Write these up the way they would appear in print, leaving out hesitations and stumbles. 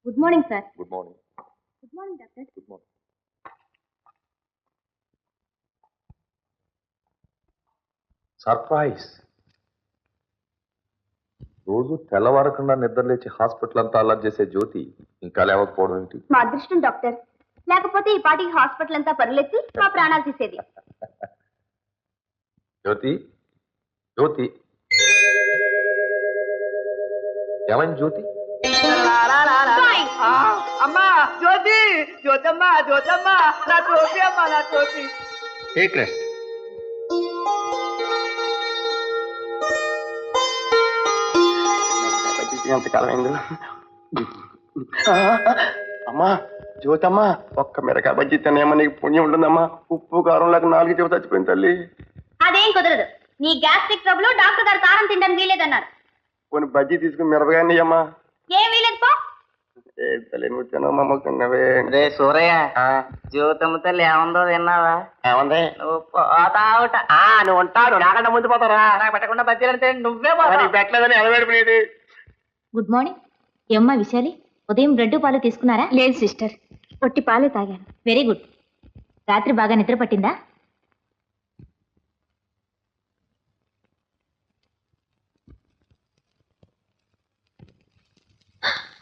Good morning sir. Good morning. Good morning doctor. Good morning. Surprise. రోజు తెల్లవారకుండా నిద్రలేచి hospital అంతా alert చేసే జ్యోతి ఇంకా లేవకపోవడం ఏంటి? మా అదృష్టం డాక్టర్, లేకపోతే ఈ పాటికి హాస్పిటల్ అంతా పరులెత్తి మా ప్రాణాలు తీసేది. జ్యోతి, జ్యోతి, ఏమైంది జ్యోతి? అమ్మా జ్యోతి, జ్యోతమ్మ, జ్యోతమ్మ, నా తోటి అమ్మా, నా తోటి. Take rest. ఎంతకాలం అయింది అమ్మా? జ్యోతమ్మా, ఒక్క మిరకాయ బజ్జీ తినేమో నీకు పుణ్యం ఉంటుందమ్మా. ఉప్పు కారం లేక 4 చెవి చచ్చిపోయింది తల్లి. అదేం కుదరదు. నీ గ్యాస్ట్రిక్ ట్రబుల్ డాక్టర్ గారు కారం తినడం వీలేదన్నారు. కొన్ని బజ్జీ తీసుకుని మిరపగానే అమ్మా. ఏం వీలేదు పో. తల్లి నువ్వు తినమ్మా తిన్నవే. రే సూరయ్య, జ్యోతమ్మ తల్లి ఏముందో విన్నావా? ఏమంది? నువ్వు పోతావుట. నువ్వు ఉంటాడు నాకంటే ముందు పోతారా? నాకు పెట్టకుండా బజ్జీలంటే నువ్వే పోతావు. పెట్టలేదని ఎలవేడిపోయేది. Good morning. ఏమ్మా విశాలి, ఉదయం బ్రెడ్ పాలు తీసుకున్నారా? లేదు సిస్టర్, పొట్టి పాలే తాగాను. Very good. రాత్రి బాగా నిద్ర పట్టిందా?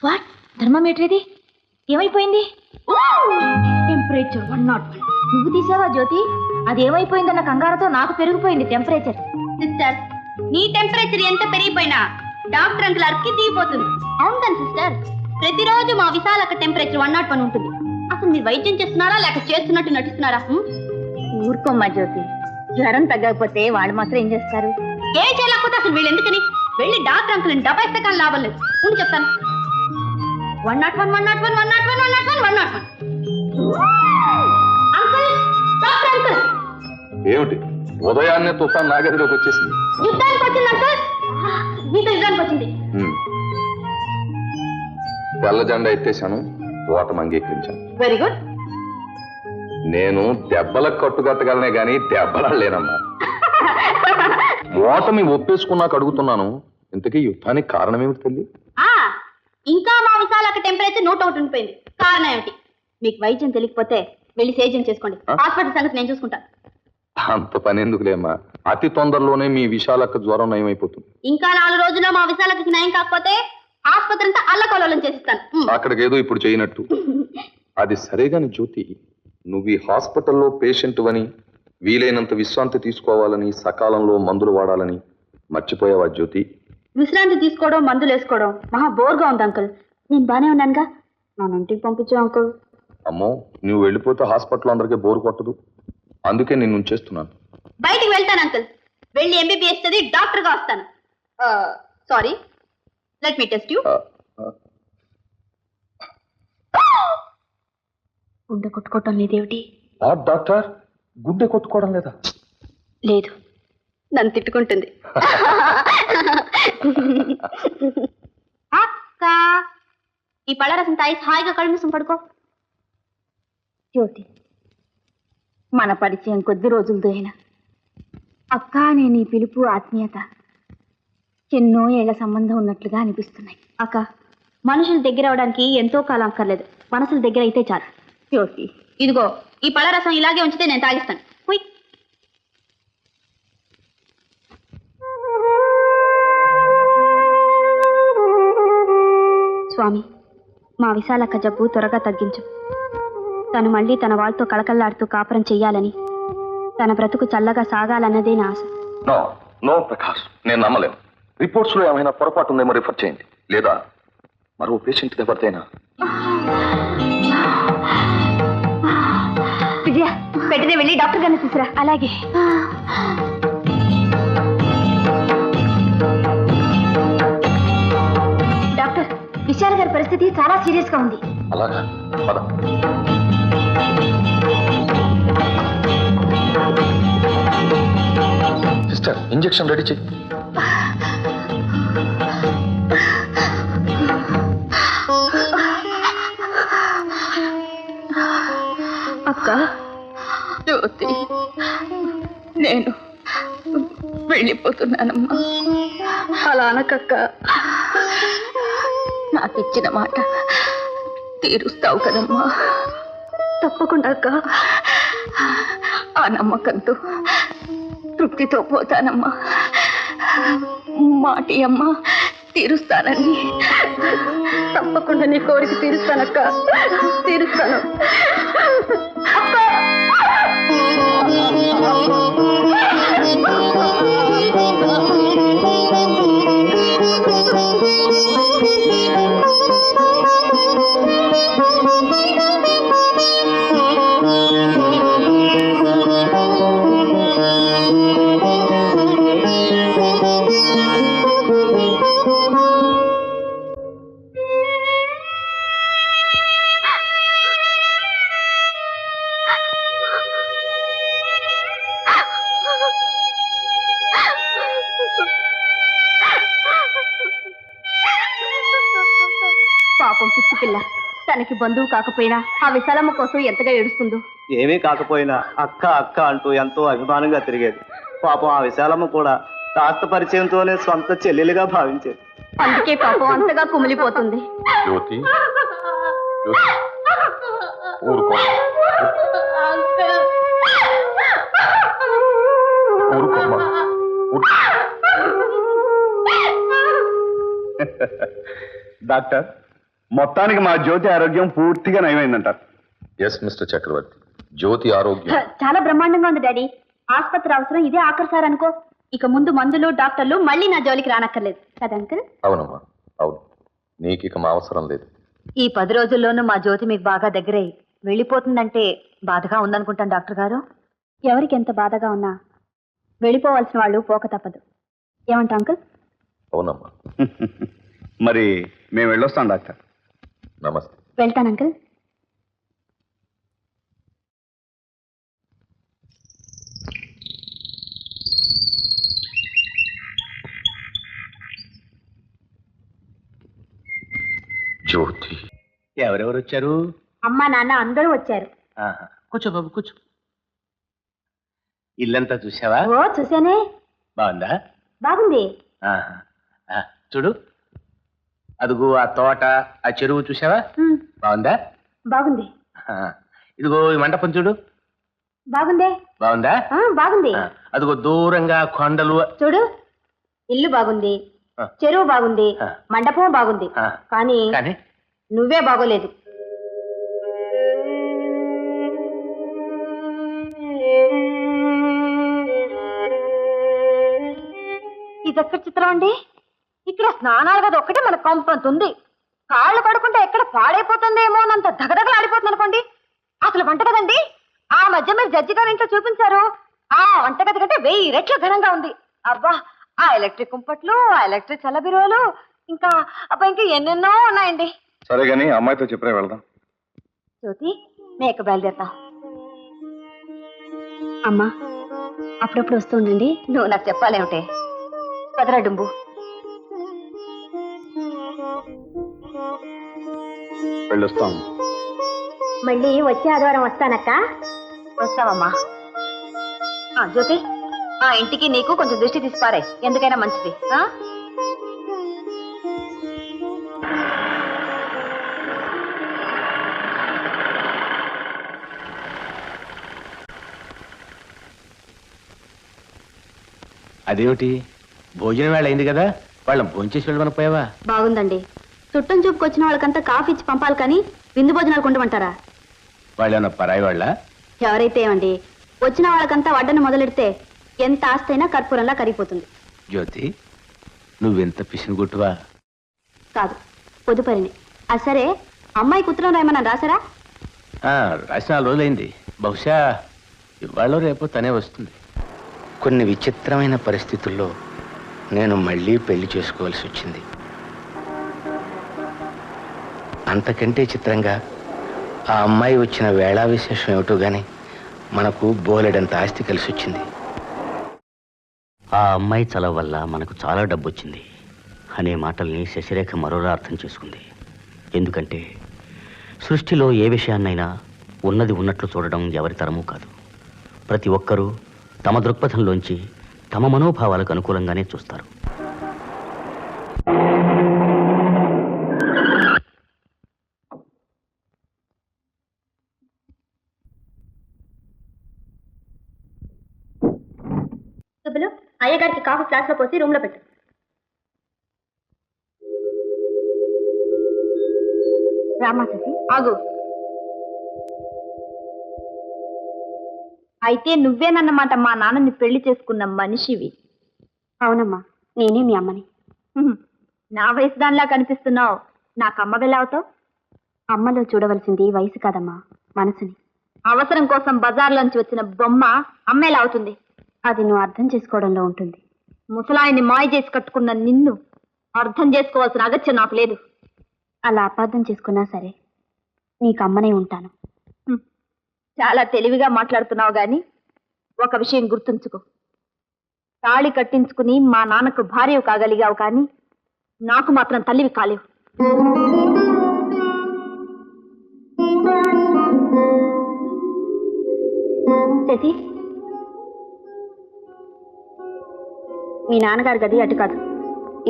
వాట్? థర్మామీటర్ ఇది ఏమైపోయింది? టెంపరేచర్ 101. నువ్వు తీసావా జ్యోతి? అది ఏమైపోయిందన్న కంగారుతో నాకు పెరిగిపోయింది టెంపరేచర్. సిస్టర్, నీ టెంపరేచర్ ఎంత పెరిగిపోయినా డాక్టర్ అంకుల్ అర్కి దిగిపోతుంది. అవును కదా సిస్టర్, ప్రతిరోజు మా విశాలక టెంపరేచర్ 101 ఉంటుంది. అసలు మీరు వైద్యం చేస్తున్నారా లేక చేస్తున్నట్టు నటిస్తున్నారా? ఊరుకోమ్మా జ్యోతి, జ్వరం తగ్గకపోతే వాళ్ళు మాత్రం ఏం చేస్తారు? ఏం చేయలేకపోతే అసలు వీళ్ళు ఎందుకని? వెళ్ళి డాక్టర్ అంకుల్ డబ్బాయిస్తే కానీ లాభం లేదు. ఉండి చెప్తాను. 101, 101, 101, 101, 101. Uncle, doctor uncle. ఏమిటి ఉదయాన్నే తుఫాన్ నా గదిలోకి వచ్చేసింది? యుద్ధానికి వచ్చింది అంకుల్. మీతో యుద్ధానికి వచ్చింది. తెల్ల జెండా ఎత్తేశాను, ఓటమి అంగీకరించాను. Very good. నేను దెబ్బలకు కట్టుకట్టగలనే గాని దెబ్బలాడలేనమ్మా. ఓటమి ఒప్పేసుకున్నాక అడుగుతున్నాను, ఇంతకీ యుద్ధానికి కారణం ఏమిటి తల్లి? ఇంకా మా విశాలక టెంపరేచర్ 101 ఉండిపోయింది. కారణం ఏమిటి? మీకు వైద్యం తెలియకపోతే వెళ్ళి సేద్యం చేసుకోండి. హాస్పిటల్ సంగతి నేను చూసుకుంటాను. అంత పని ఎందుకులేమ్మా, అతి తొందరలోనే మీ విశాలక్క జ్వరం నయమైపోతుంది. ఇంకా 4 రోజుల్లో మా విశాలకి నయం కాకపోతే ఆసుపత్రి అంతా అల్లకల్లోలం చేసిస్తాను. అక్కడికి ఏదో ఇప్పుడు చేయనట్టు. అది సరేగాని జ్యోతి, నువ్వు ఈ హాస్పిటల్లో పేషెంట్ అని, వీలైనంత విశ్రాంతి తీసుకోవాలని, సకాలంలో మందులు వాడాలని మర్చిపోయావా జ్యోతి? విశ్రాంతి తీసుకోవడం, మందులు వేసుకోవడం మహా బోర్గా ఉంది అంకుల్. నేను బానే ఉన్నానుగా. నన్ను ఇంటికి పంపించు అంకుల్. అమ్మో, నువ్వు వెళ్ళిపోతే హాస్పిటల్ అందరికీ బోరు కొట్టదు, అందుకే నేను ఉంచేస్తున్నాను. బయటికి వెళ్తాను అంకుల్. వెళ్ళి ఎంబీబీఎస్ చదివి డాక్టర్గా వస్తాను. Sorry, let me test you. గుండె కొట్టుకోవటం లేదేమిటి? డాక్టర్, గుండె కొట్టుకోవడం లేదా? లేదు, నన్ను తిట్టుకుంటుంది. అక్క, ఈ పళ్ళరసం తాగి హాయిగా కళ్ళు మూసుకుని పడుకో. జ్యోతి, మన పరిచయం కొద్ది రోజులతో అయినా అక్క నేను ఈ పిలుపు ఆత్మీయత ఎన్నో ఏళ్ల సంబంధం ఉన్నట్లుగా అనిపిస్తున్నాయి. అక్క, మనుషుల దగ్గర అవడానికి ఎంతో కాలం అక్కర్లేదు, మనసుల దగ్గర అయితే చాలు. జ్యోతి, ఇదిగో ఈ పళ్ళరసం ఇలాగే ఉంచితే నేను తాగిస్తాను. పోయి. స్వామి, మా విశాలక్క జబ్బు త్వరగా తగ్గించు. తను మళ్ళీ తన వాళ్ళతో కళకళలాడుతూ కాపురం చెయ్యాలని, తన బ్రతుకు చల్లగా సాగాలన్నదే నా ఆశ. నో ప్రకాష్, నేను నమ్మలేను. రిపోర్ట్స్ లో ఏమైనా పొరపాటు ఉందేమో రిఫర్ చేయండి, లేదా మరో పేషెంట్ ఎవరిదైనా. విజయ, వెంటనే వెళ్ళి డాక్టర్ గారిని తీసుకురా. అలాగే. డాక్టర్, విశాల్ గారి పరిస్థితి చాలా సీరియస్ గా ఉంది. అలాగా, పద. సిస్టర్, ఇంజెక్షన్ రెడీ చెయ్యి. అక్క, జ్యోతి, నేను వెళ్ళిపోతున్నానమ్మా. అలా అనకక్క. నాకు ఇచ్చిన మాట తీరుస్తావు కదమ్మా. తప్పకుండా అక్క. ఆ నమ్మకంతో తృప్తితో పోతానమ్మా. మాటి అమ్మా, తీరుస్తానని. తప్పకుండా నీ కోరిక తీరుస్తానక్క, తీరుస్తాను. పాపం పిచ్చి పిల్ల, తనకి బంధువు కాకపోయినా ఆ విశాలమ్మ కోసం ఎంతగా ఏడుస్తుందో. ఏమీ కాకపోయినా అక్క అక్క అంటూ ఎంతో అభిమానంగా తిరిగేది. పాపం ఆ విశాలమ్మ కూడా కాస్త పరిచయంతోనే సొంత చెల్లెలుగా భావించేది. అందుకే పాపం అంతగా కుమిలిపోతుంది. జ్యోతి జ్యోతి, ఊరుకో ఊరుకోమ్మా. డాక్టర్, మొత్తానికి మా జ్యోతి ఆరోగ్యం పూర్తిగా నయమైందంటారు. ఎస్ మిస్టర్ చక్రవర్తి, జ్యోతి ఆరోగ్యం చాలా బ్రహ్మాండంగా ఉంది డాడీ. ఆసుపత్రి అవసరం ఇదే ఆఖరి సార్ అనుకో. ఇక ముందు మందులు డాక్టర్లు మళ్ళీ నా జోలికి రానక్కర్లేదు కదా అంకుల్? అవునమ్మా, అవును. నీకు ఇక మా అవసరం లేదు. ఈ 10 రోజుల్లోనూ మా జ్యోతి మీకు బాగా దగ్గరై వెళ్ళిపోతుందంటే బాధగా ఉందనుకుంటాను డాక్టర్ గారు. ఎవరికి ఎంత బాధగా ఉన్నా వెళ్ళిపోవాల్సిన వాళ్ళు పోక తప్పదు. ఏమంటా అంకుల్? అవునమ్మా. మరి మేము వెళ్ళొస్తాం డాక్టర్. నమస్తే. వెళ్తాను అంకుల్. జ్యోతి, ఎవరెవరు వచ్చారు? అమ్మా నాన్న అందరూ వచ్చారు. కూర్చో బాబు, కూర్చో. ఇల్లంతా చూసావా? ఓ చూసానే. బాగుందా? బాగుంది. చూడు, అదిగో ఆ తోట, ఆ చెరువు చూసావా? బాగుందా? బాగుంది. ఇదిగో ఈ మండపం చూడు. బాగుందే. బాగుందా? బాగుంది. అదిగో దూరంగా కొండలు. చూడు, ఇల్లు బాగుంది, చెరువు బాగుంది, మండపం బాగుంది. కానీ కానీ నువ్వే బాగోలేదు. ఇదెక్కడ చిత్రం అండి? ఇక్కడ స్నానాలు కదా ఒక్కటే మన కంపంతుంది. కాళ్ళు కడుకుంటే ఎక్కడ పాడైపోతుందేమో అన్నంత దగదగలాడిపోతుంది అనుకోండి. అసలు వంటగదండి, ఆ మధ్య మీరు జడ్జి గారి ఇంట్లో చూపించారు. ఆ వంటగది కంటే 1000 రెట్లు ఘనంగా ఉంది. అబ్బా, ఆ ఎలక్ట్రిక్ కుంపట్లు, ఆ ఎలక్ట్రిక్ చల్లబిరువులు, ఇంకా ఇంకా ఎన్నెన్నో ఉన్నాయండి. సరే గాని అమ్మాయితో చెప్పే వెళ్దాం. జ్యోతి, మేక బయలుదేరుతాం. అమ్మా, అప్పుడప్పుడు వస్తూ ఉండండి. నువ్వు నాకు చెప్పాలేమిటే? పదరా డుంబు. వెళ్ళొస్తాం. మళ్ళీ వచ్చే ఆదివారం వస్తానక్క. వస్తావమ్మా. జ్యోతి, ఆ ఇంటికి నీకు కొంచెం దృష్టి తీసిపారాయి, ఎందుకైనా మంచిది. అదేమిటి, భోజనం వేళ అయింది కదా, వాళ్ళని భోంచేసి వెళ్ళమనిపోయావా? బాగుందండి. చుట్టం చూపుకి వచ్చిన వాళ్ళకంతా కాఫీ ఇచ్చి పంపాలి కానీ విందు భోజనాలు కొండమంటారా? వాళ్ళు ఏమన్నా పరాయి వాళ్ళ? ఎవరైతే ఏమండి, వచ్చిన వాళ్ళకంతా వడ్డను మొదలెడితే ఎంత ఆస్తి అయినా కర్పూరంలా కరిగిపోతుంది. జ్యోతి, నువ్వెంత పిసినుగుట్టువా? కాదు, పొదుపరిని. సరే, అమ్మాయికి ఉత్తరం రాయమన్నా రాసారా? రాసిన 4 రోజులైంది. బహుశా ఇవాళ రేపు తనే వస్తుంది. కొన్ని విచిత్రమైన పరిస్థితుల్లో నేను మళ్ళీ పెళ్లి చేసుకోవాల్సి వచ్చింది. అంతకంటే చిత్రంగా ఆ అమ్మాయి వచ్చిన వేళా విశేషం ఏమిటో గాని మనకు బోలెడంత ఆస్తి కలిసి వచ్చింది. ఆ అమ్మాయి చలవ వల్ల మనకు చాలా డబ్బు వచ్చింది అనే మాటల్ని శశిరేఖ మరోలా అర్థం చేసుకుంది. ఎందుకంటే సృష్టిలో ఏ విషయాన్నైనా ఉన్నది ఉన్నట్లు చూడడం ఎవరి తరమూ కాదు. ప్రతి ఒక్కరూ తమ దృక్పథంలోంచి తమ మనోభావాలకు అనుకూలంగానే చూస్తారు. అయ్యగారికి కాఫీ ఫ్లాస్క్ లో పోసి రూమ్ లో పెట్టు. రామా శశి, ఆగు. అయితే నువ్వేనన్నమాట మా నాన్నని పెళ్లి చేసుకున్న మనిషివి. అవునమ్మా, నేనే మీ అమ్మని. హ్మ్. నా వయసు దానిలా కనిపిస్తున్నావు. నాకు అమ్మ వెళ్ళ అవుతావు. అమ్మలో చూడవలసింది వయసు కాదమ్మా, మనసుని. అవసరం కోసం బజార్లోంచి వచ్చిన బొమ్మ అమ్మేలా అవుతుంది. అది నువ్వు అర్థం చేసుకోవడంలో ఉంటుంది. ముసలాయిని మాయ చేసి కట్టుకున్న నిన్ను అర్థం చేసుకోవాల్సిన అగత్యం నాకు లేదు. అలా అపార్థం చేసుకున్నా సరే నీకు అమ్మనే ఉంటాను. హ్మ్. చాలా తెలివిగా మాట్లాడుతున్నావు గాని ఒక విషయం గుర్తుంచుకో. తాళి కట్టించుకుని మా నాన్నకు భార్యవు కాగలిగావు కానీ నాకు మాత్రం తల్లివి కాలేవు. శశి, మీ నాన్నగారి గది అటు కాదు,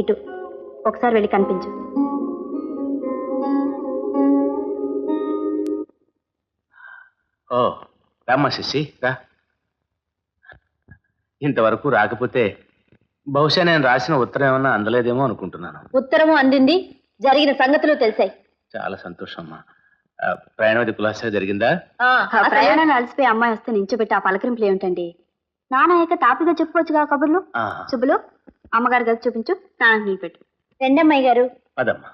ఇటు. ఒకసారి వెళ్ళి కనిపించు. ఓ రామ్మా శశి రా. ఇంతవరకు రాకపోతే బహుశా నేను రాసిన ఉత్తరం ఏమన్నా అందలేదేమో అనుకుంటున్నాను. ఉత్తరము అందింది, జరిగిన సంగతులు తెలిసాయి. చాలా సంతోషం అమ్మా. ప్రయాణం అది కులాసా జరిగిందా? ప్రయాణాలు అలసిపోయి అమ్మాయి వస్తే నించోబెట్టి ఆ పలకరింపులు ఏమిటండి? నాన్న తాపిగా చెప్పుకోవచ్చుగా కబుర్లు. ఆ, శుభులు, అమ్మగారి గది చూపించు, నాన్నకి నీళ్ళు పెట్టు. రెండమ్మాయి గారు. పదమ్మా.